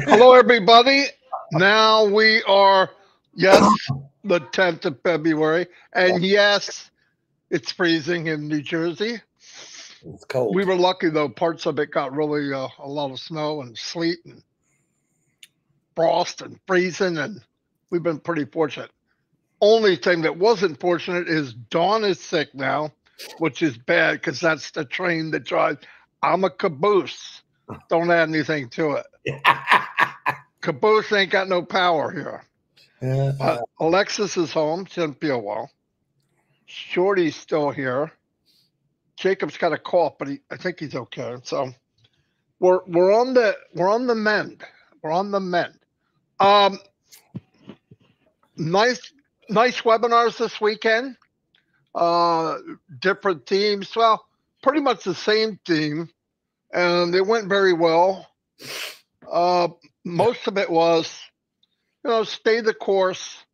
Hello, everybody. Now we are, yes, the 10th of February. And yes, it's freezing in New Jersey. It's We cold. were lucky, though. Parts of it got really a lot of snow and sleet and frost and freezing. And we've been pretty fortunate. Only thing that wasn't fortunate is Dawn is sick now, which is bad because that's the train that drives. I'm a caboose. Don't add anything to it. Caboose ain't got no power here. Alexis is home. She doesn't feel well. Shorty's still here. Jacob's got a cough, but I think he's okay. So we're on the mend. We're on the mend. Um, nice nice webinars this weekend. Uh, Different themes. Well, pretty much the same theme, and it went very well. Uh, Most of it was, stay the course.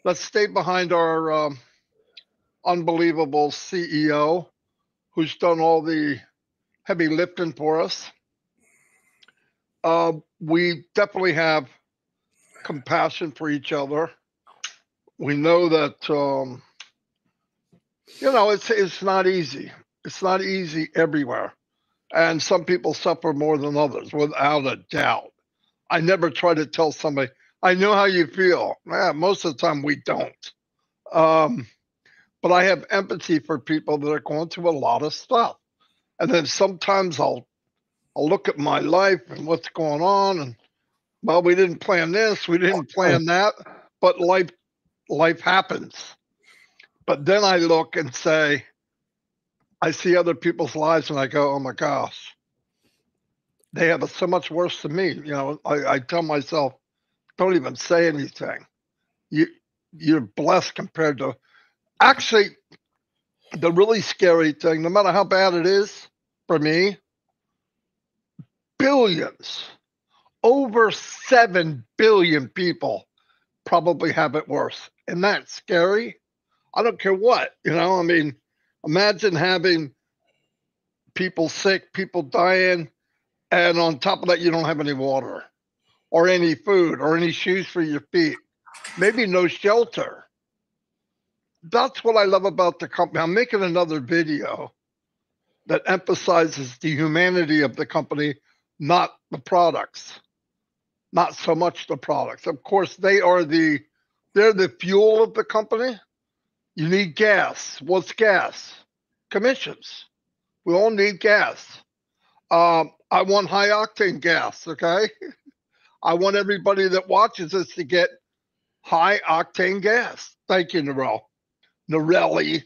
Let's stay behind our unbelievable CEO who's done all the heavy lifting for us. We definitely have compassion for each other. We know that it's not easy. It's not easy everywhere, and some people suffer more than others, without a doubt. I never try to tell somebody I know how you feel. Most of the time we don't. Um, but I have empathy for people that are going through a lot of stuff, and then sometimes I'll look at my life and what's going on, and well, we didn't plan this, we didn't plan that, but life happens. But then I look and say, I see other people's lives, and I go, oh my gosh, they have it so much worse than me. I tell myself, don't even say anything. You you're blessed compared to actually the really scary thing. No matter how bad it is for me, billions, over 7 billion people probably have it worse. And that's scary. I don't care what, I mean, imagine having people sick, people dying, and on top of that, you don't have any water or any food or any shoes for your feet, maybe no shelter. That's what I love about the company. I'm making another video that emphasizes the humanity of the company, not the products, not so much the products. Of course, they're the fuel of the company. You need gas. What's gas? Commissions. We all need gas. I want high octane gas, okay? I want everybody that watches us to get high octane gas. Thank you, Norelli.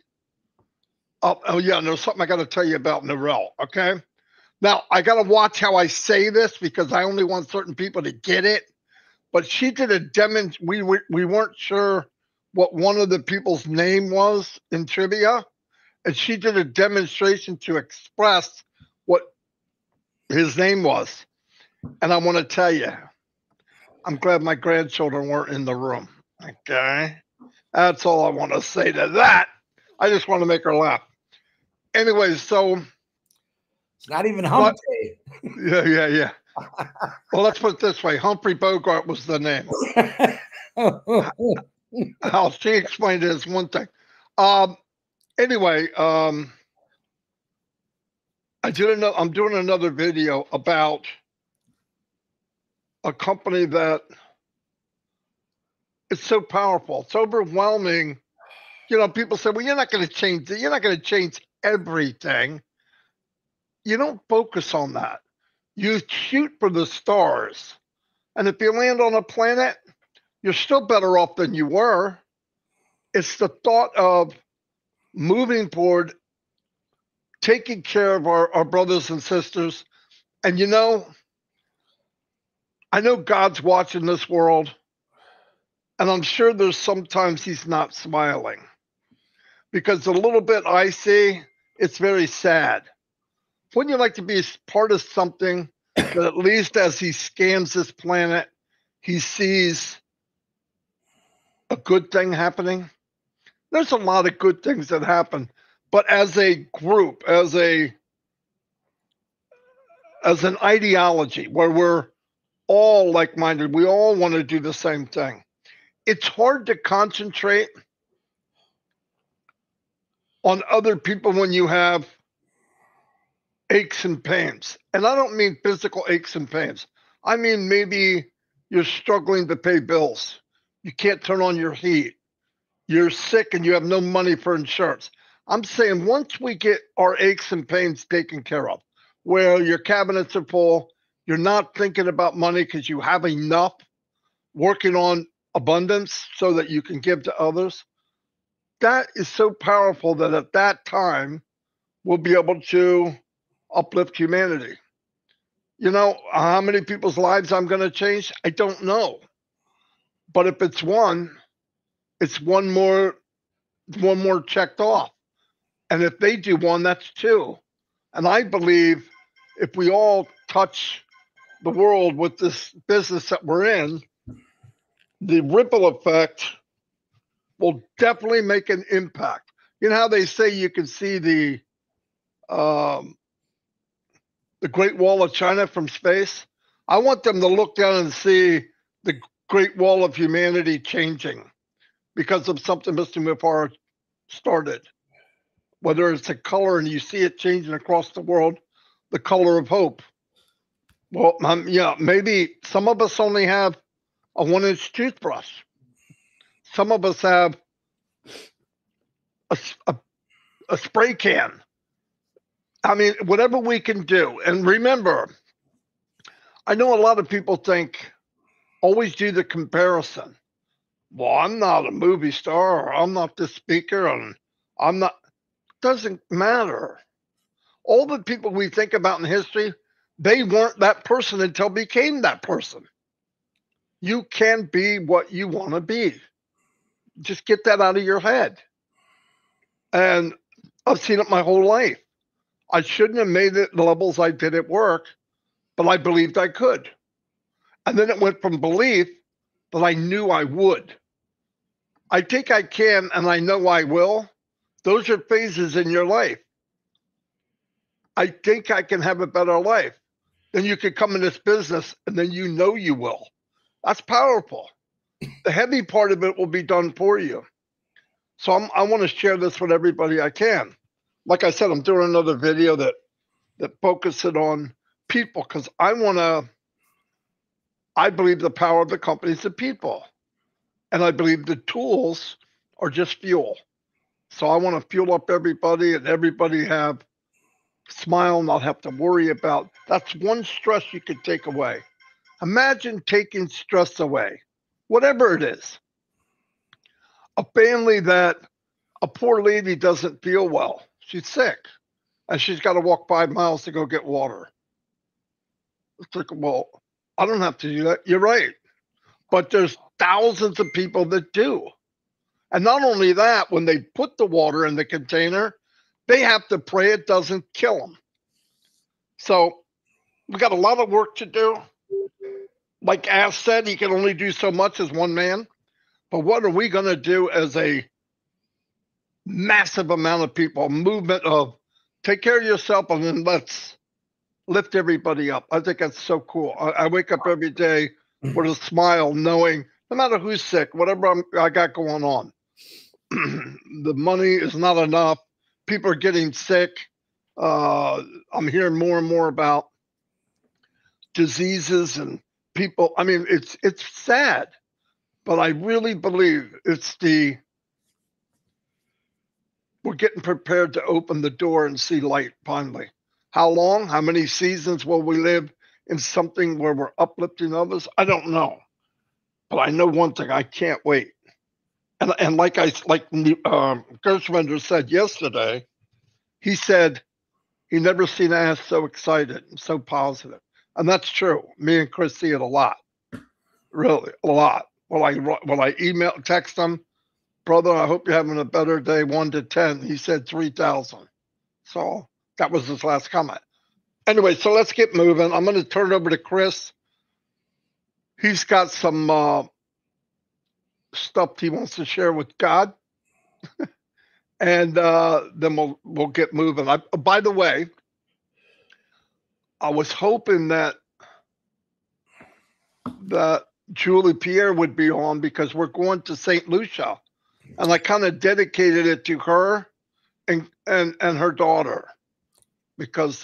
Oh, yeah, there's something I got to tell you about Norel, okay? Now, I got to watch how I say this because I only want certain people to get it. But she did a we weren't sure what one of the people's name was in trivia, and she did a demonstration to express what his name was. And I want to tell you, I'm glad my grandchildren weren't in the room. Okay. That's all I want to say to that. I just want to make her laugh. Anyway, so It's not even hump day. yeah. Well, let's put it this way: Humphrey Bogart was the name. How she explained it is one thing. Um, anyway, I'm doing another video about a company that it's so powerful, it's overwhelming. People say, "Well, you're not going to change it. You're not going to change everything." You don't focus on that. You shoot for the stars, and if you land on a planet, you're still better off than you were. It's the thought of moving forward, taking care of our brothers and sisters. And I know God's watching this world, and I'm sure there's sometimes he's not smiling because the little bit I see, it's very sad. Wouldn't you like to be part of something that at least as he scans this planet, he sees a good thing happening? There's a lot of good things that happen, but as a group, as an ideology where we're all like-minded. We all want to do the same thing. It's hard to concentrate on other people when you have aches and pains. And I don't mean physical aches and pains. I mean maybe you're struggling to pay bills. You can't turn on your heat. You're sick and you have no money for insurance. I'm saying once we get our aches and pains taken care of, where your cabinets are full, you're not thinking about money because you have enough, working on abundance so that you can give to others. That is so powerful that at that time, we'll be able to uplift humanity. You know, how many people's lives I'm going to change? I don't know. But if it's one more checked off. And if they do one, that's two. And I believe if we all touch the world with this business that we're in, the ripple effect will definitely make an impact. You know how they say you can see um, the Great Wall of China from space? I want them to look down and see the Great Wall of humanity changing because of something Mr. Mufar started. Whether it's a color and you see it changing across the world, the color of hope. Well, yeah, maybe some of us only have a 1-inch toothbrush. Some of us have a, a, a spray can. I mean, whatever we can do. And remember, I know a lot of people think always do the comparison. Well, I'm not a movie star, or I'm not this speaker, and I'm not. Doesn't matter. All the people we think about in history, they weren't that person until became that person. You can be what you want to be. Just get that out of your head. And I've seen it my whole life. I shouldn't have made it the levels I did at work, but I believed I could. And then it went from belief that I knew I would. I think I can and I know I will. Those are phases in your life. I think I can have a better life. Then you could come in this business and then you know you will. That's powerful. The heavy part of it will be done for you. So I want to share this with everybody I can. Like I said, I'm doing another video that focuses on people because I believe the power of the company is the people. And I believe the tools are just fuel. So I want to fuel up everybody and everybody have smile, not have to worry about. That's one stress you could take away. Imagine taking stress away, whatever it is. A family that a poor lady doesn't feel well. She's sick and she's got to walk 5 miles to go get water. It's like, well, I don't have to do that. You're right. But there's thousands of people that do. And not only that, when they put the water in the container, they have to pray it doesn't kill them. So we got a lot of work to do. Like Ash said, he can only do so much as one man. But what are we going to do as a massive amount of people, a movement of take care of yourself and then let's lift everybody up? I think that's so cool. I wake up every day with a smile knowing no matter who's sick, whatever I got going on, the money is not enough. People are getting sick. I'm hearing more and more about diseases and people. I mean, it's sad, but I really believe we're getting prepared to open the door and see light finally. How long? How many seasons will we live in something where we're uplifting others? I don't know, but I know one thing: I can't wait. And like Gershwender said yesterday, he said he never seen Ash so excited and so positive, and that's true. Me and Chris see it a lot, really a lot. When I email text him, brother, I hope you're having a better day, 1 to 10. He said 3,000. So that was his last comment. Anyway, so let's get moving. I'm going to turn it over to Chris. He's got some stuff he wants to share with God, and then we'll get moving. By the way, I was hoping that that Julie Pierre would be on because we're going to St. Lucia, and I kind of dedicated it to her and her daughter because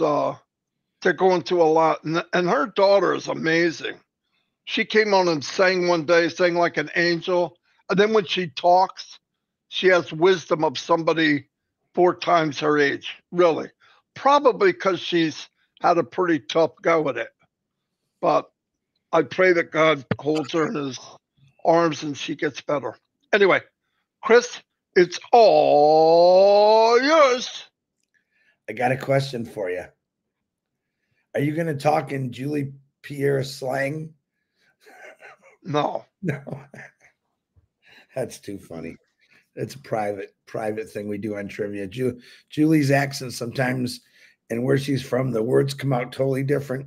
they're going through a lot, and her daughter is amazing. She came on and sang one day, sang like an angel, and then when she talks, she has wisdom of somebody 4 times her age. Really, probably because she's had a pretty tough go at it, but I pray that God holds her in his arms and she gets better. Anyway, Chris, it's all yours. I got a question for you. Are you going to talk in Julie Pierre slang? No. No. That's too funny. It's a private thing we do on trivia. Julie's accent sometimes, and where she's from, the words come out totally different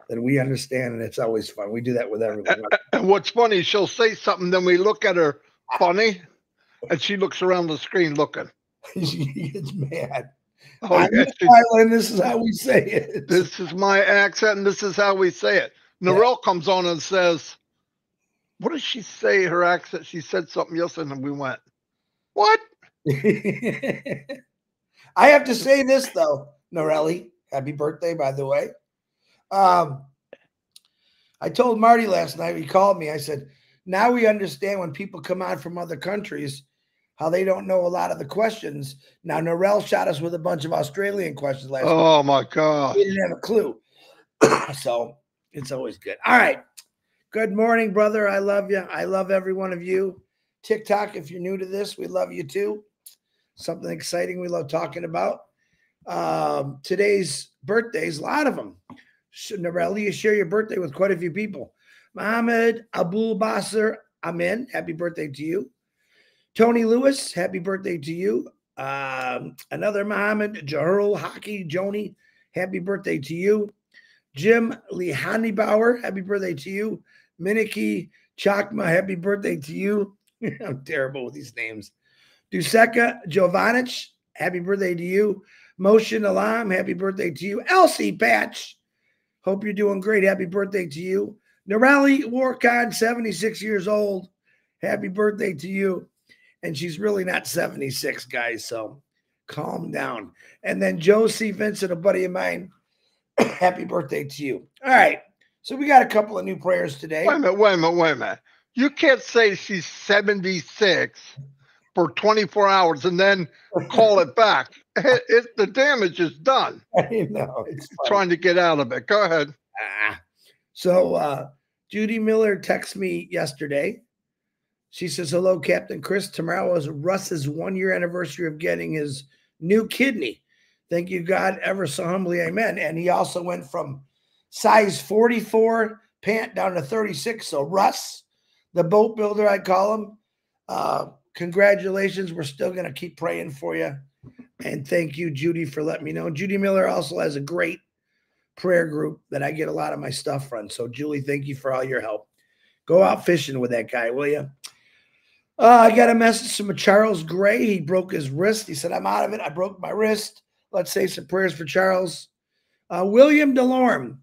than we understand, and it's always fun. We do that with everyone. And what's funny, she'll say something, then we look at her funny, and she looks around the screen looking. She gets mad. Oh, I'm yeah, Thailand, this is how we say it. This is my accent, and this is how we say it. Narelle comes on and says, what does she say, her accent? She said something yesterday, and we went, what? I have to say this, though, Norelli. Happy birthday, by the way. I told Marty last night, he called me. I said, now we understand when people come on from other countries, how they don't know a lot of the questions. Now, Norelle shot us with a bunch of Australian questions last week. Oh, my God. We didn't have a clue. So it's always good. All right. Good morning, brother. I love you. I love every one of you. TikTok, if you're new to this, we love you too. Something exciting we love talking about. Today's birthdays, a lot of them. Norelli, you share your birthday with quite a few people. Mohammed Abul Basir Amin, happy birthday to you. Tony Lewis, happy birthday to you. Another Mohammed Jahrul Hockey Joni, happy birthday to you. Jim Lihani Bauer, happy birthday to you. Miniki Chakma, happy birthday to you. I'm terrible with these names. Duseka Jovanich, happy birthday to you. Motion Alam, happy birthday to you. Elsie Patch, hope you're doing great. Happy birthday to you. Norelli Warcon, 76 years old. Happy birthday to you. And she's really not 76, guys, so calm down. And then Josie Vincent, a buddy of mine, happy birthday to you. All right, so we got a couple of new prayers today. Wait a minute. You can't say she's 76 for 24 hours and then call it back. The damage is done. I know. It's trying to get out of it. Go ahead. So Judy Miller texted me yesterday. She says, hello, Captain Chris. Tomorrow is Russ's 1-year anniversary of getting his new kidney. Thank you, God, ever so humbly. Amen. And he also went from size 44 pant down to 36. So Russ, the boat builder, I call him, congratulations. We're still going to keep praying for you. And thank you, Judy, for letting me know. Judy Miller also has a great prayer group that I get a lot of my stuff from. So, Julie, thank you for all your help. Go out fishing with that guy, will you? I got a message from Charles Gray. He broke his wrist. He said, I'm out of it. I broke my wrist. Let's say some prayers for Charles. William DeLorme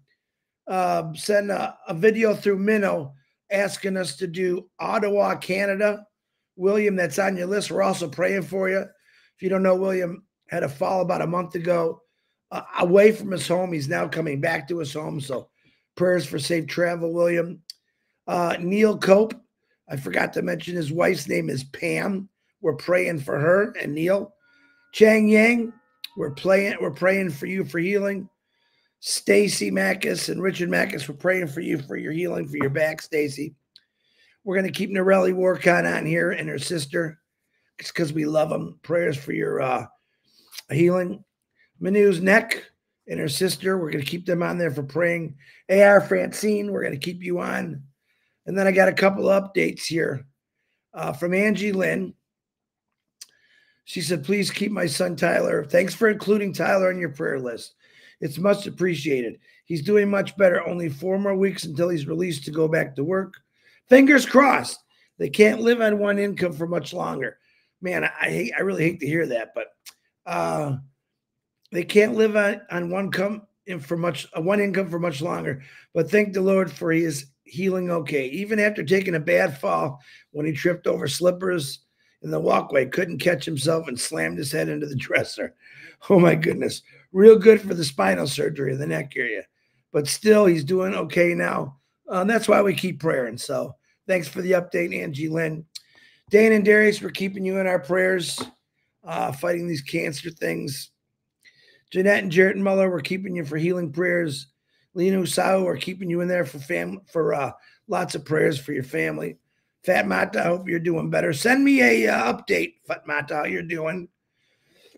sent a video through Minnow asking us to do Ottawa, Canada. William, that's on your list. We're also praying for you. If you don't know, William had a fall about a month ago away from his home. He's now coming back to his home. So prayers for safe travel, William. Neil Cope. I forgot to mention his wife's name is Pam. We're praying for her and Neil. Chang Yang, we're praying for you for healing. Stacy Mackus and Richard Mackus, we're praying for you for your healing, for your back, Stacy. We're going to keep Norelli Warcon on here and her sister. It's because we love them. Prayers for your healing. Manu's neck and her sister, we're going to keep them on there for praying. AR Francine, we're going to keep you on. And then I got a couple of updates here from Angie Lynn. She said, please keep my son Tyler. Thanks for including Tyler on your prayer list. It's much appreciated. He's doing much better. Only 4 more weeks until he's released to go back to work. Fingers crossed. They can't live on one income for much longer. Man, I really hate to hear that, but they can't live on one income for much longer. But thank the Lord for he healing okay. Even after taking a bad fall when he tripped over slippers in the walkway, couldn't catch himself and slammed his head into the dresser. Oh my goodness. Real good for the spinal surgery in the neck area. But still, he's doing okay now. That's why we keep praying. So thanks for the update, Angie Lynn. Dane and Darius, we're keeping you in our prayers, fighting these cancer things. Jeanette and Jarrett Muller, we're keeping you for healing prayers. Lena Usao, we're keeping you in there for lots of prayers for your family. Fat Mata, I hope you're doing better. Send me a update, Fat Mata, how you're doing.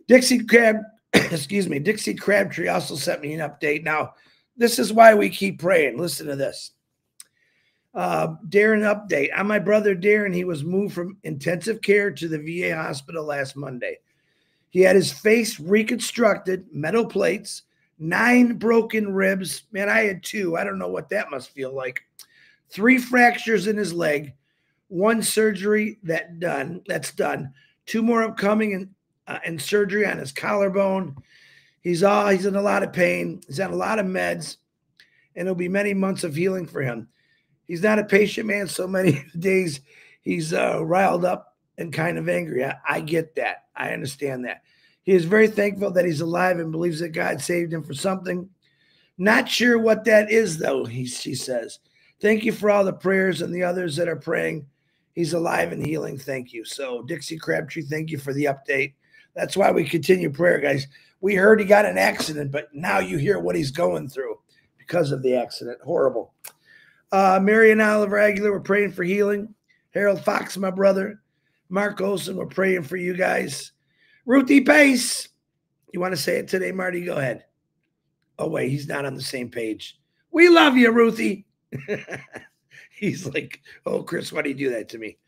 Dixie Crabtree also sent me an update. Now, this is why we keep praying. Listen to this. Darren update. On my brother Darren, he was moved from intensive care to the VA hospital last Monday. He had his face reconstructed, metal plates, 9 broken ribs. Man, I had 2. I don't know what that must feel like. 3 fractures in his leg, 1 surgery that's done. 2 more upcoming and surgery on his collarbone. He's in a lot of pain. He's on a lot of meds, and it'll be many months of healing for him. He's not a patient man. So many days he's riled up and kind of angry. I get that. I understand that. He is very thankful that he's alive and believes that God saved him for something. Not sure what that is, though, she says. Thank you for all the prayers and the others that are praying. He's alive and healing. Thank you. So, Dixie Crabtree, thank you for the update. That's why we continue prayer, guys. We heard he got an accident, but now you hear what he's going through because of the accident. Horrible. Mary and Oliver Aguilar, we're praying for healing. Harold Fox, my brother. Mark Olson, we're praying for you guys. Ruthie Pace. You want to say it today, Marty? Go ahead. Oh, wait, he's not on the same page. We love you, Ruthie. He's like, oh, Chris, why do you do that to me?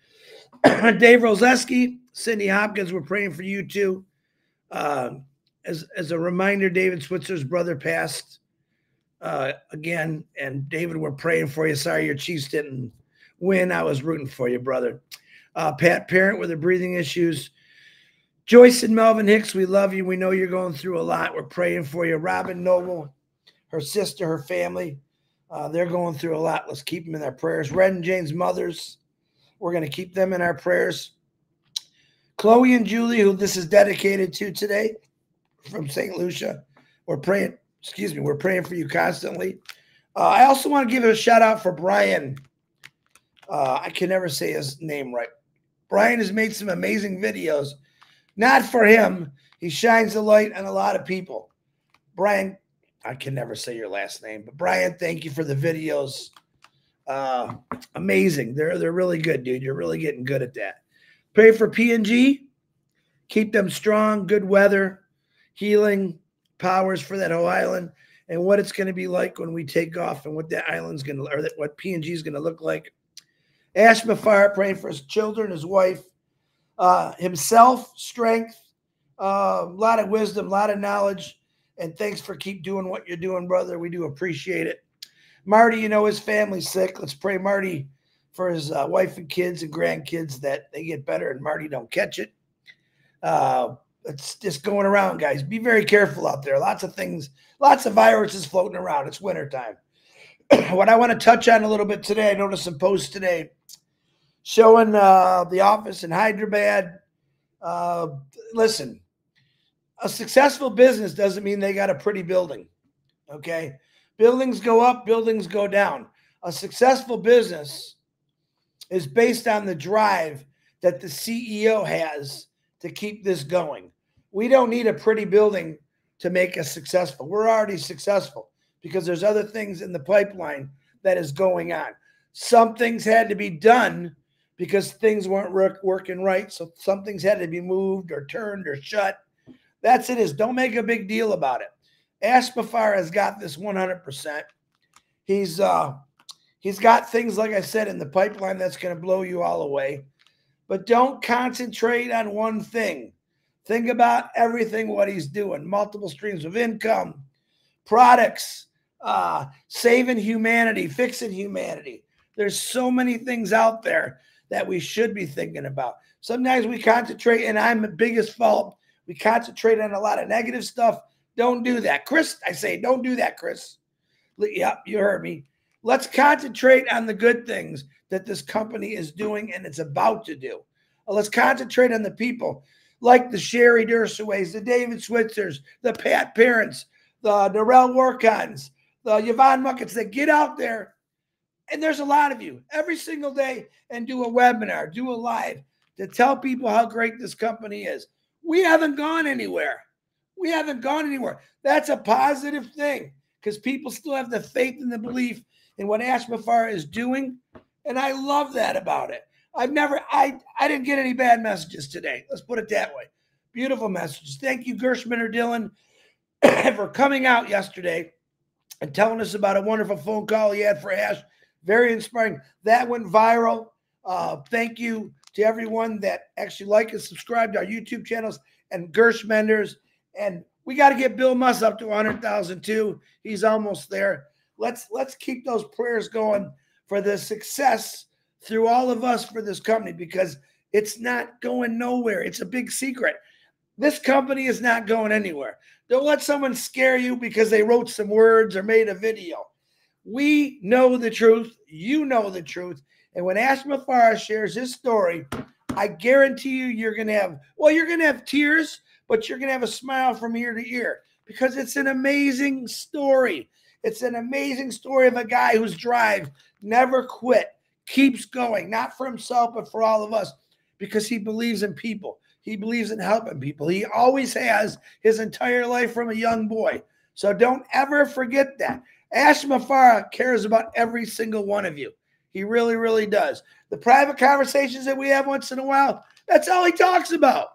Dave Roseski, Cindy Hopkins, we're praying for you too. As a reminder, David Switzer's brother passed again. And David, we're praying for you. Sorry your Chiefs didn't win. I was rooting for you, brother. Pat Parent with the breathing issues. Joyce and Melvin Hicks, we love you. We know you're going through a lot. We're praying for you. Robin Noble, her sister, her family, they're going through a lot. Let's keep them in our prayers. Red and Jane's mothers, we're going to keep them in our prayers. Chloe and Julie, who this is dedicated to today from St. Lucia, we're praying for you constantly. I also want to give a shout out for Brian. I can never say his name right. Brian has made some amazing videos. Not for him. He shines the light on a lot of people. Brian, I can never say your last name, but Brian, thank you for the videos. Amazing. They're really good, dude. You're really getting good at that. Pray for P&G. Keep them strong, good weather, healing powers for that whole island, and what it's going to be like when we take off and what that island's going to, or what P&G is going to look like. Ash Mafar, praying for his children, his wife, himself, strength, a lot of wisdom, a lot of knowledge, and thanks for keep doing what you're doing, brother. We do appreciate it. Marty, his family's sick. Let's pray Marty for his wife and kids and grandkids that they get better and Marty don't catch it. It's just going around, guys. Be very careful out there. Lots of things, lots of viruses floating around. It's wintertime. What I want to touch on a little bit today, I noticed some posts today showing the office in Hyderabad. Listen, a successful business doesn't mean they got a pretty building, okay? Buildings go up, buildings go down. A successful business is based on the drive that the CEO has to keep this going. We don't need a pretty building to make us successful. We're already successful because there's other things in the pipeline that is going on. Some things had to be done because things weren't working right. So some things had to be moved or turned or shut. That's it. Don't make a big deal about it. Ash Mafar has got this 100%. He's got things, like I said, in the pipeline that's going to blow you all away. But don't concentrate on one thing. Think about everything, what he's doing. Multiple streams of income, products, saving humanity, fixing humanity. There's so many things out there that we should be thinking about. Sometimes we concentrate, and I'm the biggest fault. We concentrate on a lot of negative stuff. Don't do that. Chris, I say, don't do that, Chris. Yep, you heard me. Let's concentrate on the good things that this company is doing and it's about to do. Let's concentrate on the people like the Sherry Dursaways, the David Switzers, the Pat Parents, the Darrell Workons, the Yvonne Muckets that get out there. And there's a lot of you every single day and do a webinar, do a live to tell people how great this company is. We haven't gone anywhere. We haven't gone anywhere. That's a positive thing because people still have the faith and the belief in what Ash Mafara is doing. And I love that about it. I didn't get any bad messages today. Let's put it that way. Beautiful messages. Thank you, Gershman or Dylan, for coming out yesterday and telling us about a wonderful phone call he had for Ash. Very inspiring. That went viral. Thank you to everyone that actually like and subscribe to our YouTube channels and Gershmenders. And we got to get Bill Muss up to 100,000 too. He's almost there. Let's keep those prayers going for the success through all of us for this company because it's not going nowhere. It's a big secret. This company is not going anywhere. Don't let someone scare you because they wrote some words or made a video. We know the truth. You know the truth. And when Ash Mafara shares his story, I guarantee you're going to have tears, but you're going to have a smile from ear to ear because it's an amazing story. It's an amazing story of a guy whose drive never quit, keeps going, not for himself, but for all of us, because he believes in people. He believes in helping people. He always has his entire life from a young boy. So don't ever forget that. Ash Mafara cares about every single one of you. He really, really does. The private conversations that we have once in a while, that's all he talks about.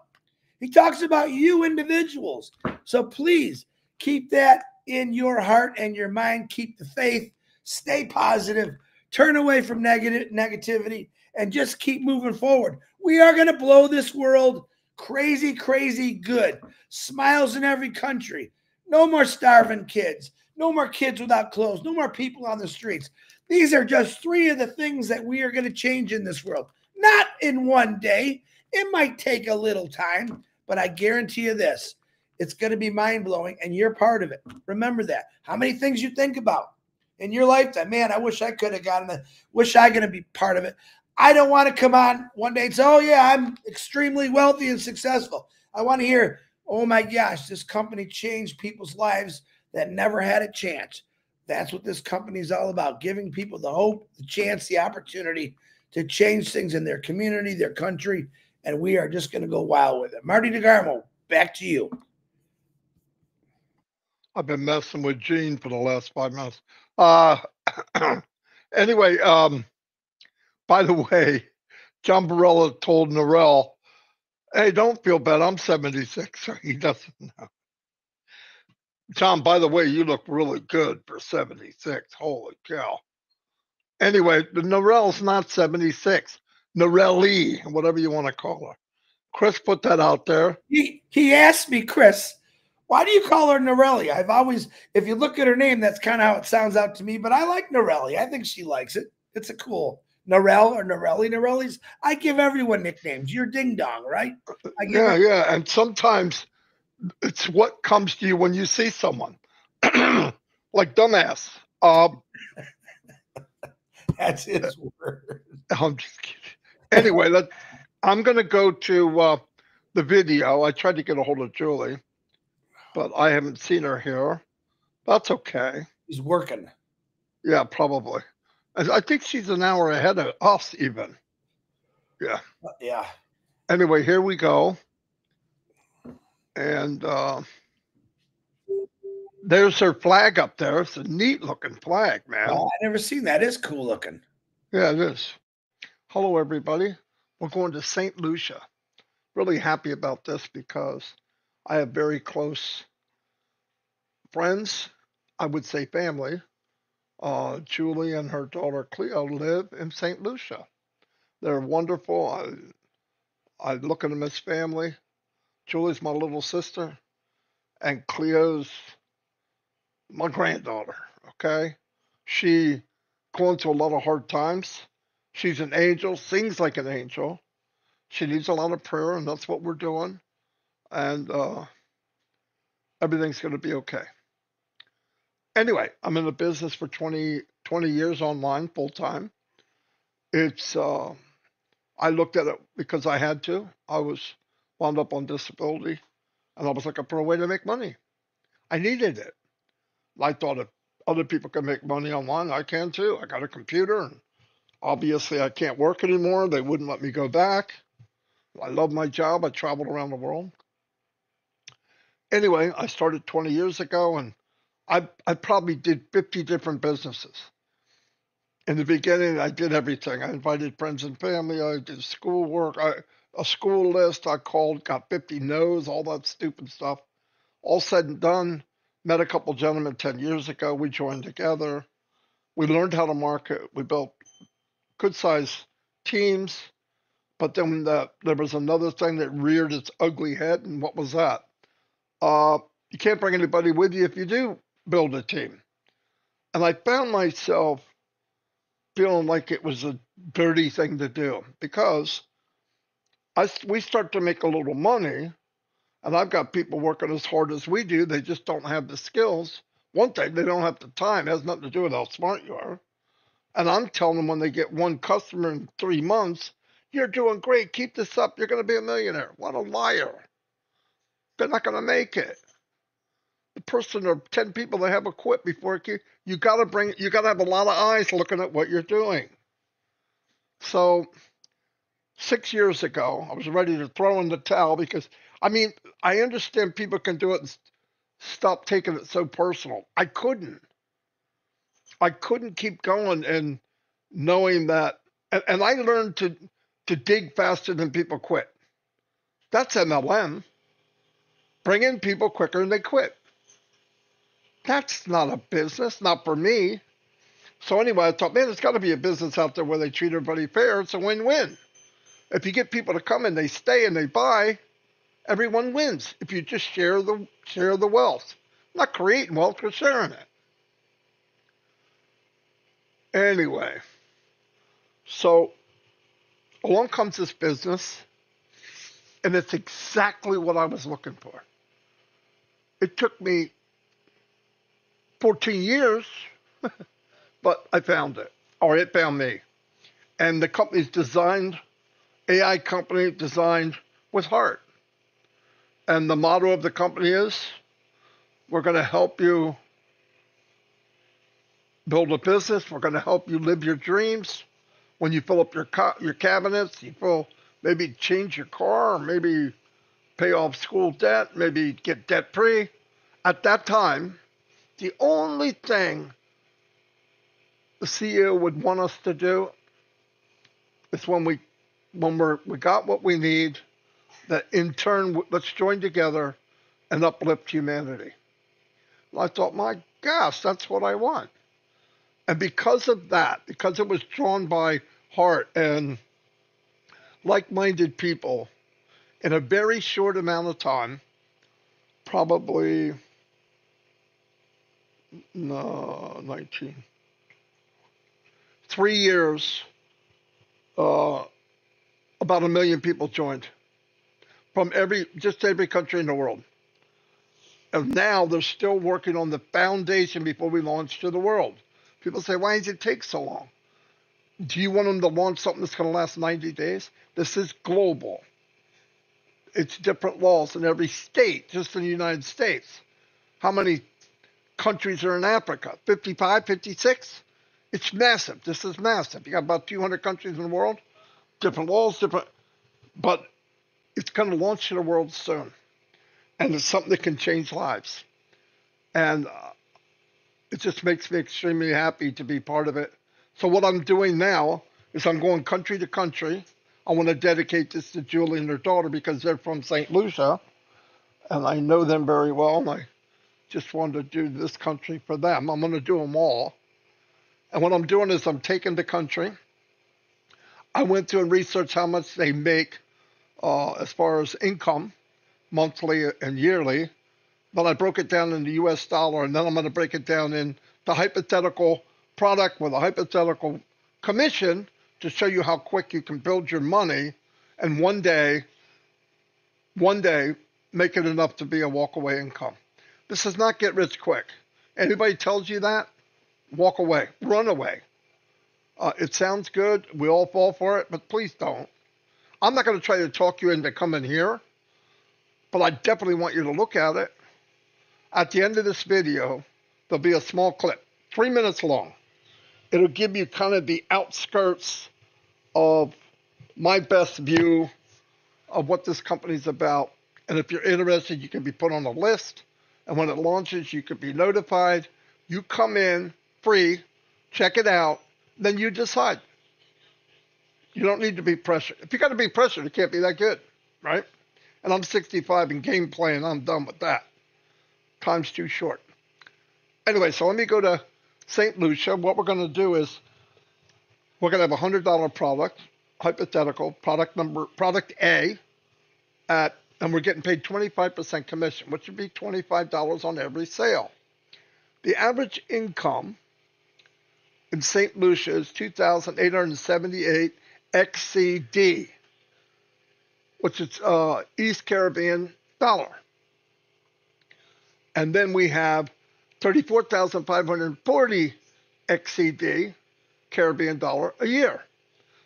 He talks about you individuals. So please keep that in your heart and your mind. Keep the faith. Stay positive. Turn away from negativity and just keep moving forward. We are going to blow this world crazy, crazy good. Smiles in every country. No more starving kids. No more kids without clothes. No more people on the streets. These are just three of the things that we are going to change in this world. Not in one day. It might take a little time, but I guarantee you this. It's going to be mind-blowing, and you're part of it. Remember that. How many things you think about in your lifetime? Man, I wish I could have gotten it. Wish I could be part of it. I don't want to come on one day and say, oh, yeah, I'm extremely wealthy and successful. I want to hear, oh, my gosh, this company changed people's lives that never had a chance. That's what this company is all about, giving people the hope, the chance, the opportunity to change things in their community, their country, and we are just going to go wild with it. Marty DeGarmo, back to you. I've been messing with Gene for the last 5 months. Anyway, by the way, John Barella told Norell, hey, don't feel bad. I'm 76. He doesn't know. John, by the way, you look really good for 76. Holy cow. Anyway, the Norell's not 76. Norelli, whatever you want to call her. Chris put that out there. He asked me, Chris, why do you call her Norelli? I've always, if you look at her name, that's kind of how it sounds out to me, but I like Norelli. I think she likes it. It's a cool Norell or Norelli. Norelli's, I give everyone nicknames. You're Ding Dong, right? Yeah. And sometimes it's what comes to you when you see someone. Like dumbass. That's his word. I'm just kidding. Anyway, I'm going to go to the video. I tried to get a hold of Julie, but I haven't seen her here. That's okay. He's working. Yeah, probably. I think she's an hour ahead of us, even. Yeah. Yeah. Anyway, here we go. And there's her flag up there. It's a neat looking flag, man. Oh, I never seen that. It's cool looking. Yeah, it is. Hello, everybody. We're going to St. Lucia. Really happy about this because I have very close friends, I would say family. Julie and her daughter Cleo live in St. Lucia. They're wonderful. I look at them as family. Julie's my little sister, and Cleo's my granddaughter. Okay, she going through a lot of hard times. She's an angel, sings like an angel. She needs a lot of prayer, and that's what we're doing. And everything's going to be okay. Anyway, I'm in the business for 20 years online full time. It's I looked at it because I had to. I was wound up on disability, and I was looking for a way to make money. I needed it. I thought if other people can make money online, I can too. I got a computer, and obviously I can't work anymore. They wouldn't let me go back. I love my job. I traveled around the world. Anyway, I started 20 years ago, and I probably did 50 different businesses. In the beginning, I did everything. I invited friends and family. I did schoolwork. A school list. I called, got 50 no's, all that stupid stuff. All said and done, met a couple gentlemen 10 years ago. We joined together. We learned how to market. We built good sized teams. But then there was another thing that reared its ugly head. And what was that? You can't bring anybody with you if you do build a team. And I found myself feeling like it was a dirty thing to do because we start to make a little money, and I've got people working as hard as we do. They just don't have the skills. One thing, they don't have the time. It has nothing to do with how smart you are. And I'm telling them when they get one customer in 3 months, you're doing great. Keep this up. You're going to be a millionaire. What a liar. They're not going to make it. The person or 10 people they have to quit before you got to have a lot of eyes looking at what you're doing. So 6 years ago, I was ready to throw in the towel because, I mean, I understand people can do it and stop taking it so personal. I couldn't. I couldn't keep going and knowing that. And I learned to dig faster than people quit. That's MLM. Bring in people quicker than they quit. That's not a business, not for me. So anyway, I thought, man, there's got to be a business out there where they treat everybody fair. It's a win-win. If you get people to come and they stay and they buy, everyone wins. If you just share the wealth, not creating wealth, but sharing it. Anyway, so along comes this business, and it's exactly what I was looking for. It took me 14 years, but I found it, or it found me. And the company's designed, AI company designed with heart. And the motto of the company is, we're going to help you build a business. We're going to help you live your dreams. When you fill up your cabinets, you fill, maybe change your car, or maybe pay off school debt, maybe get debt free. At that time, the only thing the CEO would want us to do is we got what we need, that in turn let's join together and uplift humanity. And I thought, my gosh, that's what I want. And because of that, because it was drawn by heart and like-minded people, in a very short amount of time, probably no, 19, 3 years, uh, about 1 million people joined from every country in the world. And now they're still working on the foundation before we launch to the world. People say, why does it take so long? Do you want them to launch something that's going to last 90 days? This is global. It's different laws in every state, just in the United States. How many countries are in Africa? 55, 56? It's massive. This is massive. You got about 200 countries in the world, different laws, but it's going to launch to the world soon. And it's something that can change lives. And it just makes me extremely happy to be part of it. So what I'm doing now is I'm going country to country. I want to dedicate this to Julie and her daughter because they're from St. Lucia, and I know them very well, and I just wanted to do this country for them. I'm going to do them all. And what I'm doing is I'm taking the country. I went through and researched how much they make as far as income, monthly and yearly. But I broke it down in the US dollar, and then I'm going to break it down in the hypothetical product with a hypothetical commission to show you how quick you can build your money and one day make it enough to be a walkaway income. This is not get rich quick. Anybody tells you that, walk away, run away. It sounds good. We all fall for it, but please don't. I'm not going to try to talk you into coming here, but I definitely want you to look at it. At the end of this video, there'll be a small clip, 3 minutes long. It'll give you kind of the outskirts of my best view of what this company's about. And if you're interested, you can be put on a list. And when it launches, you could be notified. You come in free, check it out, then you decide. You don't need to be pressured. If you got to be pressured, it can't be that good, right? And I'm 65 and game playing, I'm done with that. Time's too short. Anyway, so let me go to St. Lucia. What we're going to do is we're going to have a $100 product, hypothetical, product A, and we're getting paid 25% commission, which would be $25 on every sale. The average income in St. Lucia is $2,878 XCD, which is East Caribbean dollar. And then we have 34,540 XCD, Caribbean dollar, a year.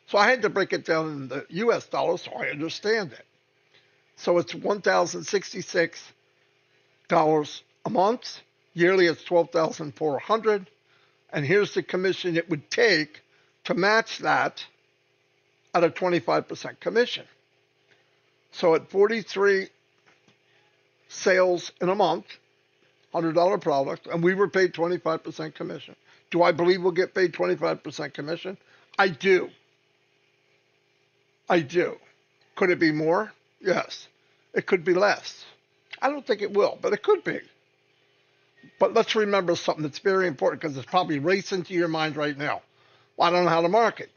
So I had to break it down in the US dollar so I understand it. So it's $1,066 a month. Yearly, it's $12,400. And here's the commission it would take to match that at a 25% commission. So at 43 sales in a month, $100 product, and we were paid 25% commission. Do I believe we'll get paid 25% commission? I do. I do. Could it be more? Yes. It could be less. I don't think it will, but it could be. But let's remember something that's very important because it's probably racing to your mind right now. Well, I don't know how to market.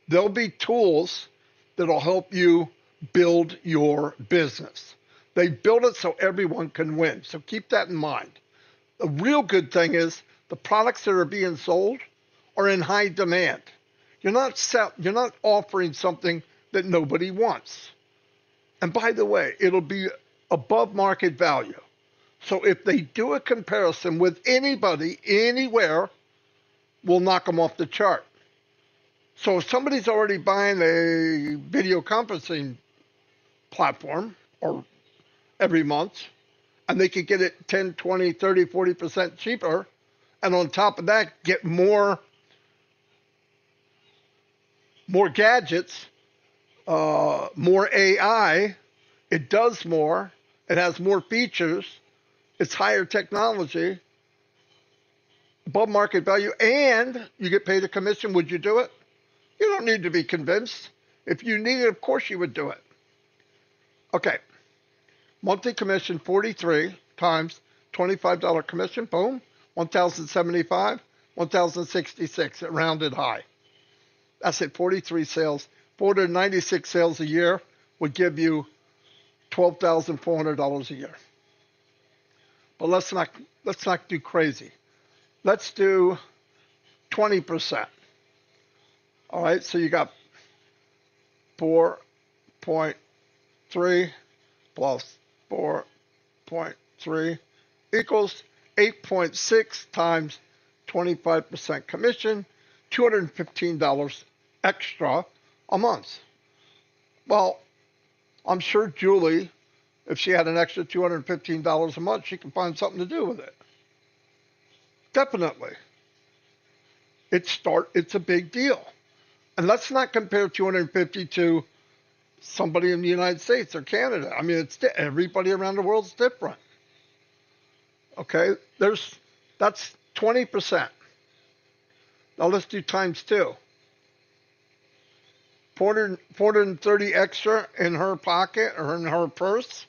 There'll be tools that'll help you build your business. They build it so everyone can win. So keep that in mind. The real good thing is the products that are being sold are in high demand. You're not offering something that nobody wants. And by the way, it'll be above market value. So if they do a comparison with anybody, anywhere, we'll knock them off the chart. So if somebody's already buying a video conferencing platform or every month, and they could get it 10, 20, 30, 40% cheaper, and on top of that, get more gadgets, more AI, it does more, it has more features, it's higher technology, above market value, and you get paid a commission. Would you do it? You don't need to be convinced. If you need it, of course you would do it. Okay. Monthly commission, 43 times $25 commission, boom, 1,075, 1,066 at rounded high. That's it, 43 sales. 496 sales a year would give you $12,400 a year. But let's not do crazy. Let's do 20%. All right, so you got 4.3 plus 4.3 equals 8.6 times 25% commission, $215 extra a month. Well, I'm sure Julie, if she had an extra $215 a month, she can find something to do with it. Definitely. It's a big deal. And let's not compare 250 to somebody in the United States or Canada. I mean, everybody around the world is different. Okay, that's 20%. Now let's do times two. 430 extra in her pocket or in her purse.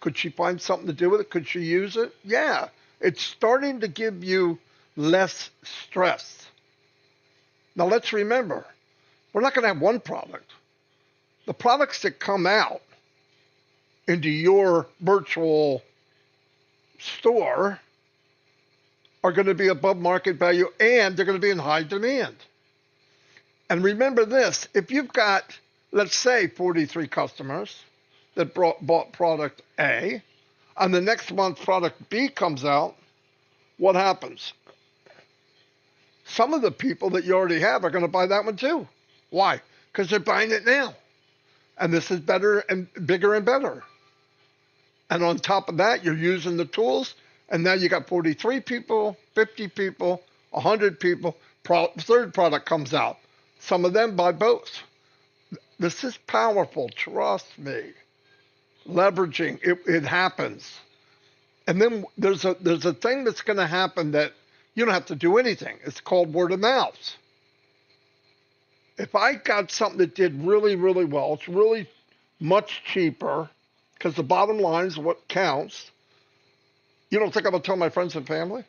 Could she find something to do with it? Could she use it? Yeah, it's starting to give you less stress. Now let's remember, we're not going to have one product. The products that come out into your virtual store are going to be above market value and they're going to be in high demand. And remember this, if you've got, let's say, 43 customers that bought product A, and the next month product B comes out, What happens? Some of the people that you already have are going to buy that one too. Why? Because they're buying it now. And this is better and bigger and better. And on top of that, you're using the tools. And now you got 43 people, 50 people, 100 people. Third product comes out. Some of them buy both. This is powerful. Trust me. Leveraging, it happens. And then there's a thing that's going to happen that you don't have to do anything. It's called word of mouth. If I got something that did really, really well, it's really much cheaper because the bottom line is what counts. You don't think I'm going to tell my friends and family?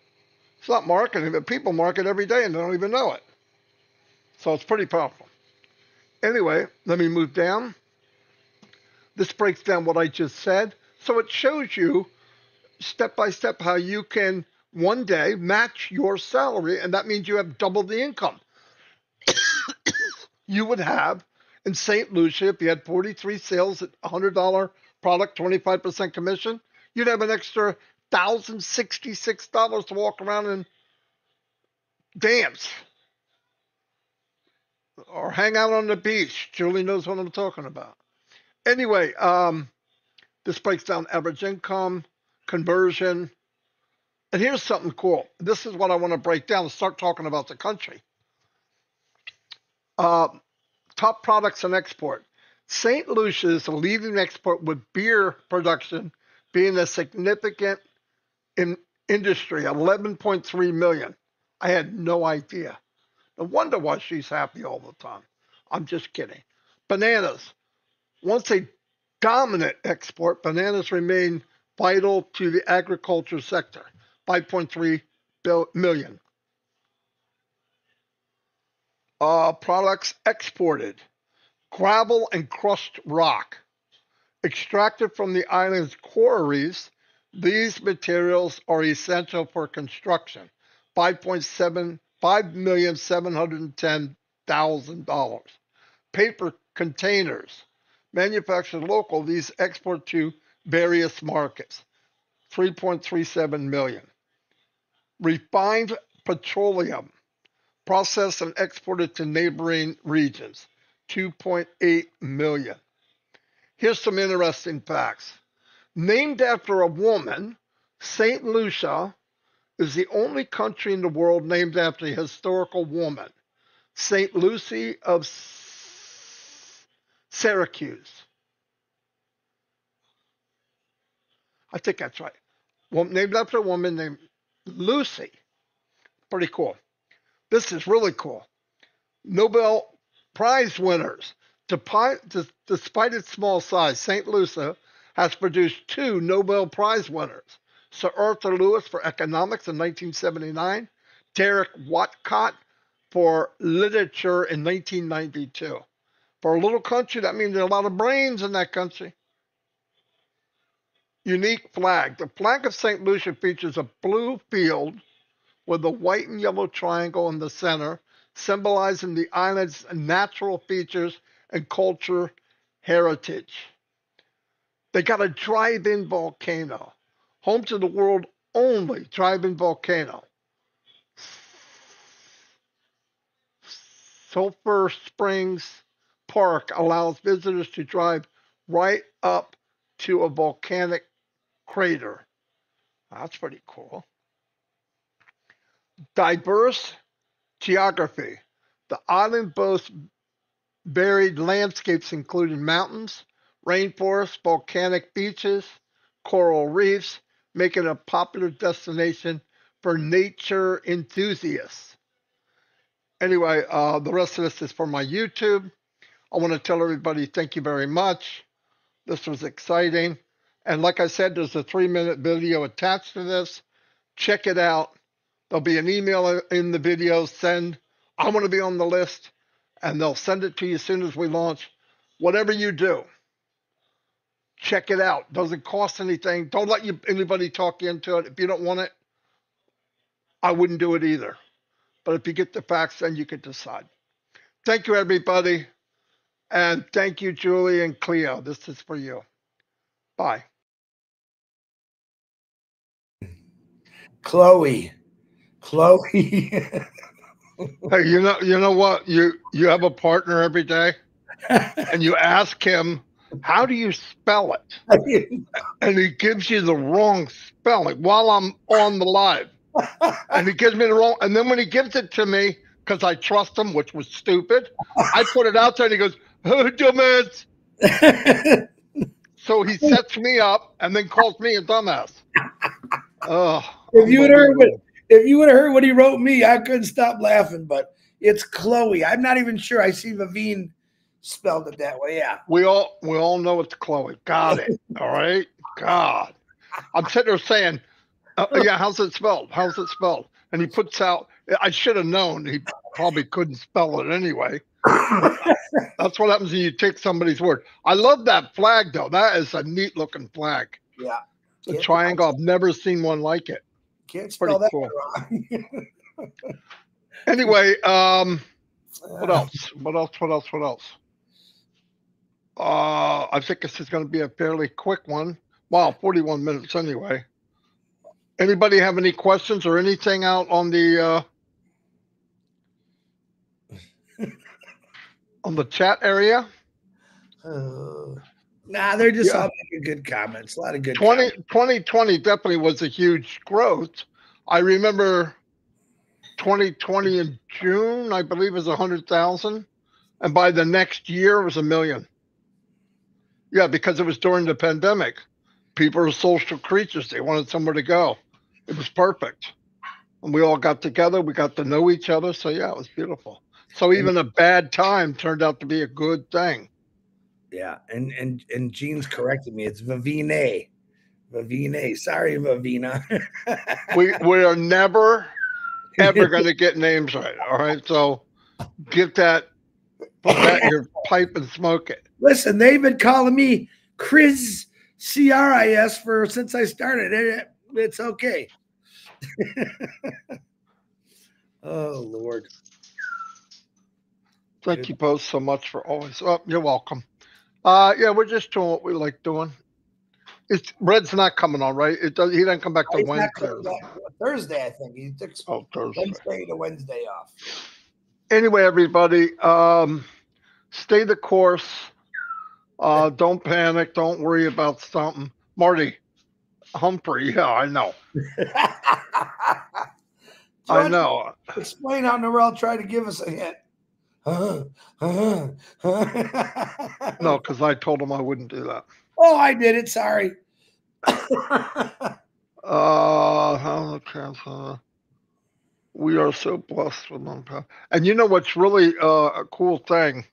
It's not marketing, but people market every day and they don't even know it. So it's pretty powerful. Anyway, let me move down. This breaks down what I just said. So it shows you step by step how you can one day match your salary, and that means you have double the income you would have in St. Lucia if you had 43 sales at $100 product, 25% commission. You'd have an extra $1,066 to walk around and dance or hang out on the beach. Julie knows what I'm talking about. Anyway, this breaks down average income, conversion. And here's something cool. This is what I want to break down and start talking about the country. Uh, Top products and export. St. Lucia is a leading export with beer production being a significant industry, 11.3 million. I had no idea. No wonder why she's happy all the time. I'm just kidding. Bananas. Once a dominant export, bananas remain vital to the agriculture sector, 5.3 million. Products exported. Gravel and crushed rock. Extracted from the island's quarries, these materials are essential for construction. $5,710,000. Paper containers. Manufactured local, these export to various markets. 3.37 million. Refined petroleum. Processed and exported to neighboring regions. 2.8 million. Here's some interesting facts. Named after a woman, St. Lucia is the only country in the world named after a historical woman, St. Lucy of Syracuse. I think that's right. Well, named after a woman named Lucy. Pretty cool. This is really cool. Nobel Prize winners. Despite its small size, St. Lucia has produced two Nobel Prize winners. Sir Arthur Lewis for economics in 1979, Derek Watcott for literature in 1992. For a little country, that means there are a lot of brains in that country. Unique flag. The flag of St. Lucia features a blue field with a white and yellow triangle in the center, symbolizing the island's natural features and culture heritage. They got a drive-in volcano, home to the world only drive-in volcano. Sulphur Springs Park allows visitors to drive right up to a volcanic crater. That's pretty cool. Diverse geography. The island boasts varied landscapes including mountains, rainforests, volcanic beaches, coral reefs, making it a popular destination for nature enthusiasts. Anyway, the rest of this is for my YouTube. I want to tell everybody thank you very much. This was exciting. And like I said, there's a 3-minute video attached to this. Check it out. There'll be an email in the video. I want to be on the list, and they'll send it to you as soon as we launch. Whatever you do, check it out. Doesn't cost anything. Don't let anybody talk you into it. If you don't want it, I wouldn't do it either. But if you get the facts, then you can decide. Thank you, everybody. And thank you, Julie and Cleo. This is for you. Bye. Chloe. Hey, you know what? You have a partner every day, and you ask him, "How do you spell it?" And he gives you the wrong spelling while I'm on the live, and he gives me the wrong. And then when he gives it to me, because I trust him, which was stupid, I put it out there, and he goes, "Oh, dumbass." So he sets me up, and then calls me a dumbass. Oh, If you would have heard unbelievable. what he wrote me, I couldn't stop laughing. But it's Chloe. I'm not even sure. I see Vavine spelled it that way. Yeah. We all know it's Chloe. Got it. All right. God, I'm sitting there saying, "Yeah, how's it spelled? How's it spelled?" And he puts out. I should have known. He probably couldn't spell it anyway. That's what happens when you take somebody's word. I love that flag though. That is a neat looking flag. Yeah. The triangle. I've never seen one like it. Can't Pretty spell that cool. wrong. Anyway, what else? What else? What else? What else? I think this is going to be a fairly quick one. Wow, 41 minutes anyway. Anybody have any questions or anything out on the chat area? Nah, they're just all making good comments. A lot of good 2020 definitely was a huge growth. I remember 2020 in June, I believe, was 100,000. And by the next year, it was 1 million. Yeah, because it was during the pandemic. People are social creatures. They wanted somewhere to go. It was perfect. And we all got together. We got to know each other. So, yeah, it was beautiful. So even a bad time turned out to be a good thing. Yeah, and Gene's corrected me. It's Vavine. Vavine. Sorry, Vavina. we are never ever going to get names right. All right, so get that, put that in your pipe and smoke it. Listen, they've been calling me Chris CRIS for since I started. It's okay. Oh Lord. Thank you both so much for always. Oh, you're welcome. Yeah, we're just doing what we like doing. It's Red's not coming on, right? It does. He doesn't come back to Wednesday. Thursday, I think he took Wednesday to Wednesday off. Anyway, everybody, stay the course. Don't panic. Don't worry about something. Marty, Humphrey. Yeah, I know. I know. Explain how Norrell tried to give us a hint. No, because I told him I wouldn't do that. Oh, I did it. Sorry. We are so blessed with them. And you know what's really a cool thing,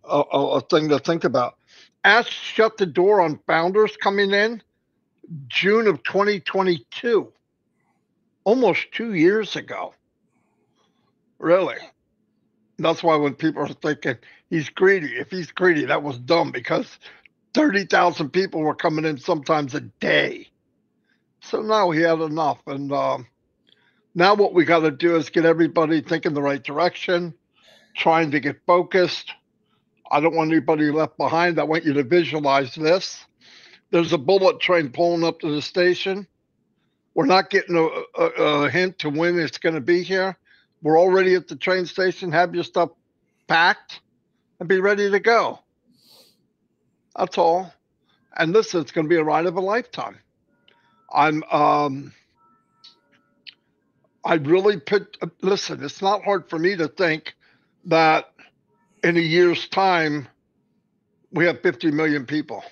a thing to think about? Ask shut the door on founders coming in June of 2022, almost 2 years ago. Really. That's why when people are thinking he's greedy, if he's greedy, that was dumb because 30,000 people were coming in sometimes a day. So now he had enough. And now what we got to do is get everybody thinking the right direction, trying to get focused. I don't want anybody left behind. I want you to visualize this. There's a bullet train pulling up to the station. We're not getting a hint to when it's going to be here. We're already at the train station. Have your stuff packed and be ready to go. That's all. And listen, it's going to be a ride of a lifetime. I really listen, it's not hard for me to think that in a year's time, we have 50 million people.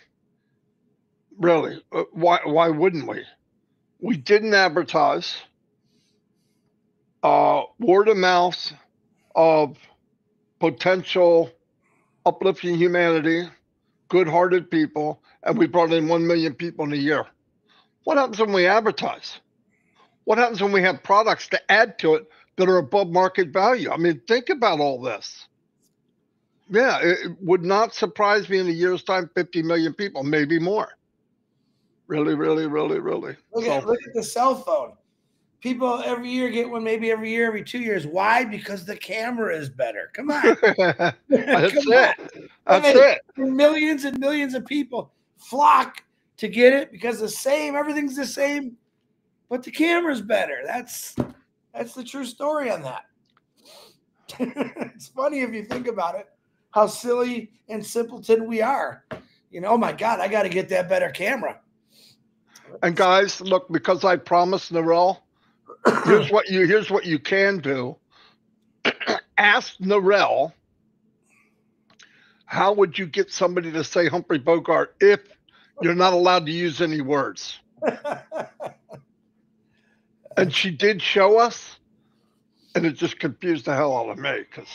Really. Why wouldn't we? We didn't advertise. Word of mouth of potential uplifting humanity, good-hearted people, and we brought in 1 million people in a year. What happens when we advertise? What happens when we have products to add to it that are above market value? I mean, think about all this. Yeah, it would not surprise me in a year's time, 50 million people, maybe more. Really, really, really, really. Look at the cell phone. People every year get one, maybe every year, every 2 years. Why? Because the camera is better. Come on. That's it. That's it. Millions and millions of people flock to get it because everything's the same, but the camera's better. That's the true story on that. It's funny if you think about it, how silly and simpleton we are. Oh my God, I got to get that better camera. And guys, look, because I promised Narelle, here's what you can do. Ask Narelle, how would you get somebody to say Humphrey Bogart if you're not allowed to use any words? And she did show us, and it just confused the hell out of me because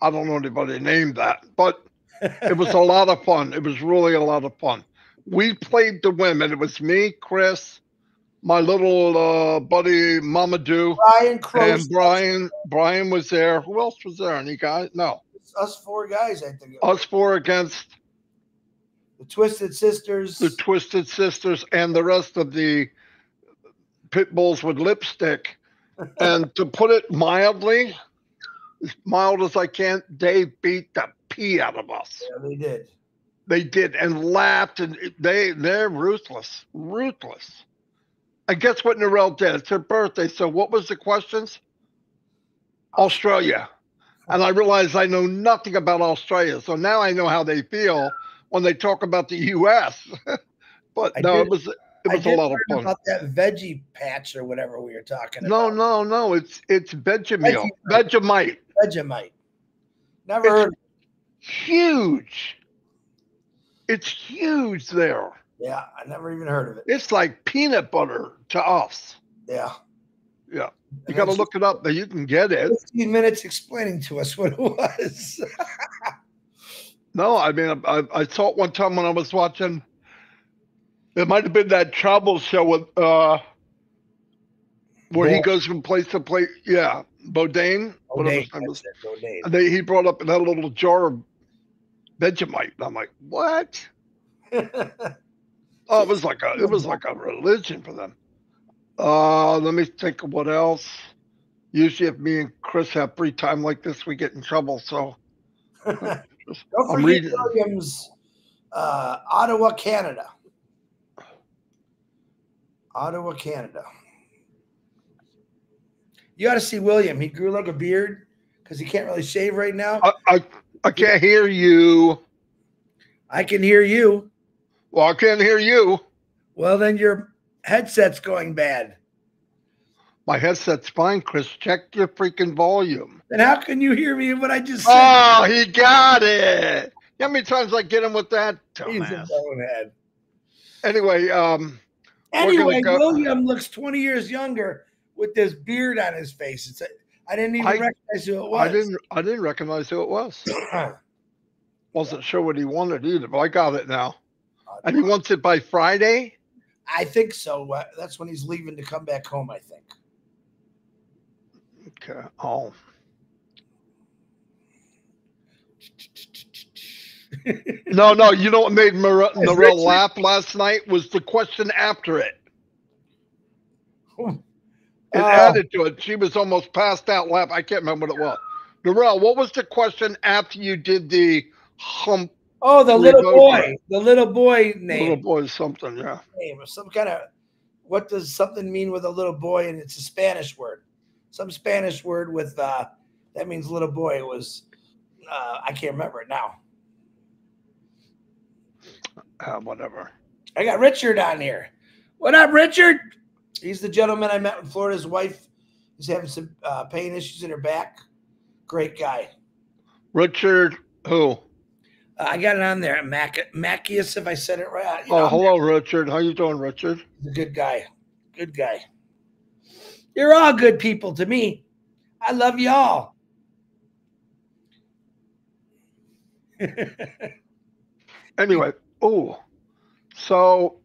I don't know anybody named that. But it was a lot of fun. It was really a lot of fun. We played the women. It was me, Chris, my little buddy Mamadou, and Brian. Brian was there. Who else was there? Any guys? No. It's us four guys, I think. Us four against the Twisted Sisters. The Twisted Sisters and the rest of the pit bulls with lipstick. And to put it mildly, as mild as I can, they beat the pee out of us. Yeah, they did. They did, and laughed, and they're ruthless. Ruthless. And guess what Narelle did? It's her birthday. So what was the questions? Australia. And I realized I know nothing about Australia. So now I know how they feel when they talk about the U.S. But it was a lot of fun. About that veggie patch or whatever we were talking about. No. It's Vegemite. Vegemite. Vegemite. Never heard of it. Huge. It's huge there. Yeah, I never even heard of it. It's like peanut butter to us. Yeah. Yeah. You got to look it up, but you can get it. 15 minutes explaining to us what it was. No, I mean, I saw it one time when I was watching. It might have been that travel show with where he goes from place to place. Yeah, Bourdain. Bourdain. And he brought up that little jar of Vegemite. And I'm like, what? Oh, it was like a religion for them. Let me think of what else. Usually, if me and Chris have free time like this, we get in trouble. So don't forget Williams, Ottawa, Canada. Ottawa, Canada. You got to see William. He grew like a beard because he can't really shave right now. I can't hear you. I can hear you. Well, I can't hear you. Well, then your headset's going bad. My headset's fine, Chris. Check your freaking volume. Then how can you hear me what I just said? Oh, he got it. How many times I get him with that? He's a bonehead. Anyway, William looks 20 years younger with this beard on his face. I didn't even recognize who it was. I didn't recognize who it was. Wasn't sure what he wanted either, but I got it now. And he wants it by Friday? I think so. That's when he's leaving to come back home, I think. Okay. Oh. No. You know what made Narelle laugh last night was the question after it. It added to it. She was almost passed out laughing. I can't remember what it was. Narelle, what was the question after you did the hump? Oh, the little boy. The little boy name. Little boy something, yeah. Name or some kind of, what does something mean with a little boy? And it's a Spanish word. Some Spanish word with, that means little boy. It was, I can't remember it now. Whatever. I got Richard on here. What up, Richard? He's the gentleman I met in Florida. His wife is having some pain issues in her back. Great guy. Richard who? I got it on there. Mackius, if I said it right. Hello, Richard. How you doing, Richard? He's a good guy. Good guy. You're all good people to me. I love you all. Anyway, so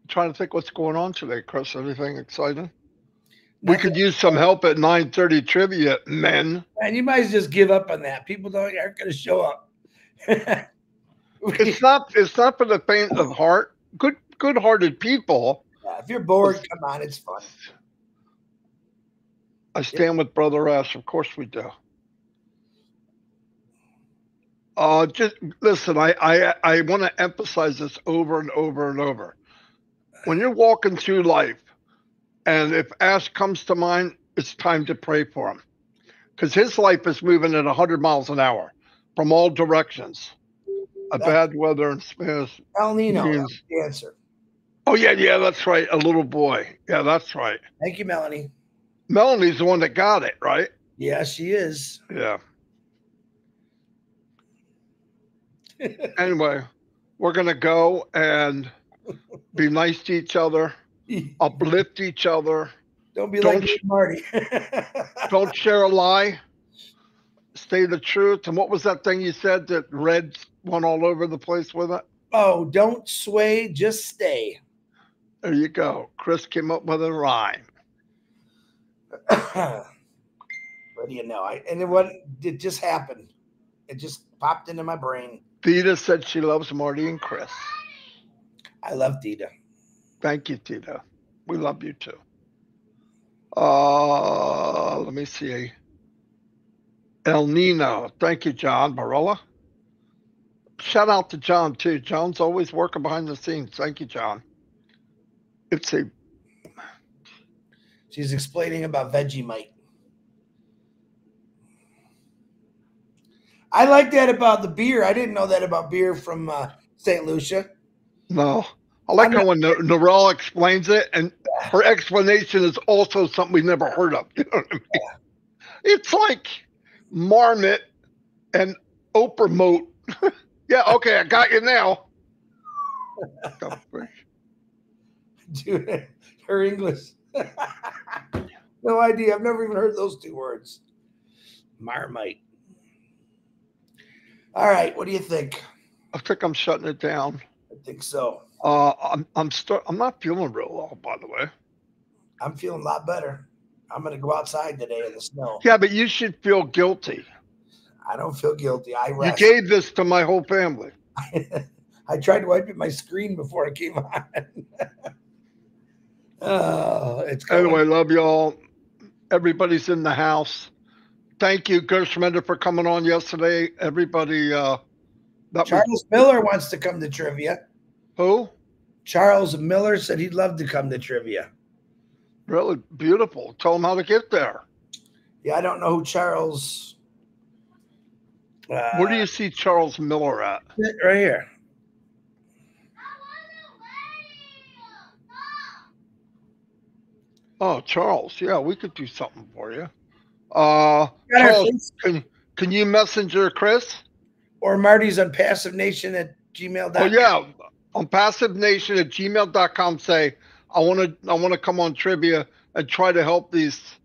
trying to think what's going on today, Chris. Anything exciting? We could use some help at 9:30 trivia, men. And you might just give up on that. People aren't going to show up. It's not for the faint of heart. Good-hearted people. Yeah, if you're bored, come on, it's fun. I stand with Brother Ash. Of course we do. Just listen. I want to emphasize this over and over and over. When you're walking through life, And if Ash comes to mind, it's time to pray for him because his life is moving at 100 miles an hour from all directions. A That's bad weather in Spanish El Nino. That's means, the answer. oh, yeah, yeah, that's right. A little boy. Yeah, that's right. Thank you, Melanie. Melanie's the one that got it, right? Yeah, she is. Yeah. Anyway, we're going to go and be nice to each other, uplift each other. Don't be Don't like Marty. don't share a lie. Stay the truth. And what was that thing you said that Red went all over the place with it? Oh, don't sway, just stay. There you go. Chris came up with a rhyme. What do you know? It just happened. It just popped into my brain. Theta said she loves Marty and Chris. I love Dita. Thank you, Theta. We love you too. Let me see. El Nino. Thank you, John Barella. Shout out to John too. John's always working behind the scenes. Thank you, John. It's a She's explaining about Vegemite. I like that about the beer. I didn't know that about beer from St. Lucia. no. I like how when Narelle explains it, and her explanation is also something we never heard of. You know what I mean? It's like Marmot and Oprah Moat. Yeah, okay, I got you now. Dude, her English. No idea. I've never even heard those two words. Marmite. All right, what do you think? I think I'm shutting it down. I think so. I'm not feeling real well, by the way. I'm feeling a lot better. I'm going to go outside today in the snow. Yeah, but you should feel guilty. I don't feel guilty. I rest. You gave this to my whole family. I tried to wipe my screen before it came on. It's going. Anyway, love y'all. Everybody's in the house. Thank you, Gershmender, for coming on yesterday. Everybody. Charles Miller wants to come to trivia. Who? Charles Miller said he'd love to come to trivia. Really beautiful. Tell him how to get there. Yeah, I don't know who Charles. Where do you see Charles Miller at? Right here. Oh, Charles. Yeah, we could do something for you. Charles, can you messenger Chris? Or Marty's on passivenation@gmail.com. Oh, yeah. On passivenation@gmail.com, say, I want to come on trivia and try to help these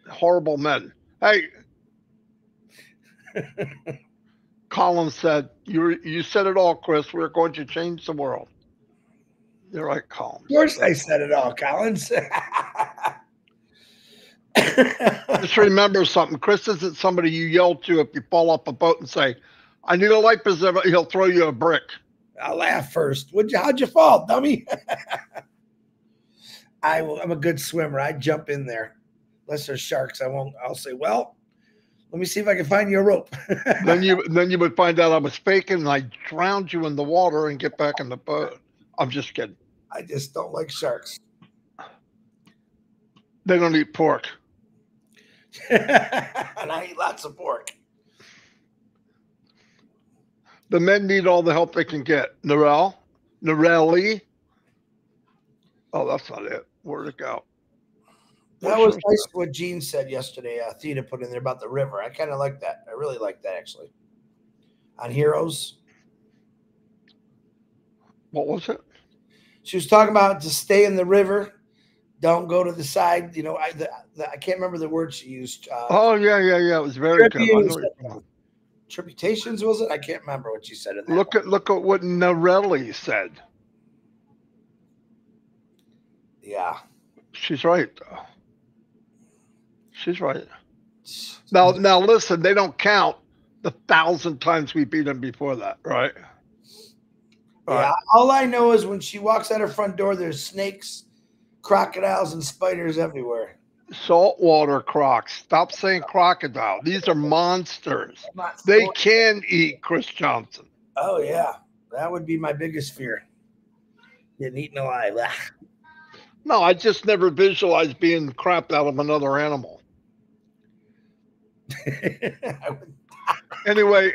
horrible men. Hey, Colin said, you said it all, Chris. We're going to change the world. You're right, Colin. Of course I said it all, Collins. Just remember something. Chris isn't somebody you yell to if you fall off a boat and say, I need a life preserver. He'll throw you a brick. I'll laugh first. How'd you fall, dummy? I'm a good swimmer. I jump in there. Unless there's sharks, I'll say, well, let me see if I can find you a rope. then you would find out I was faking and I drowned you in the water and get back in the boat. I'm just kidding. I just don't like sharks. They don't eat pork. And I eat lots of pork. The men need all the help they can get. Narelle? Oh, that's not it. Where'd it go? That was nice what Gene said yesterday. Theta put in there about the river. I kind of like that. I really like that, actually. On Heroes. What was it? She was talking about to stay in the river. Don't go to the side. You know, I can't remember the word she used. Oh, yeah. It was very good. Tributations, was it? I can't remember what she said. In that look at what Narelli said. Yeah. She's right, though. She's right. Now, listen, they don't count the 1,000 times we beat them before that, right? Yeah. Right. All I know is when she walks out her front door, there's snakes, crocodiles, and spiders everywhere. Saltwater crocs. Stop saying crocodile. These are monsters. They can eat Chris Johnson. Oh, yeah. That would be my biggest fear. Getting eaten alive. No, I just never visualized being crapped out of another animal. Anyway,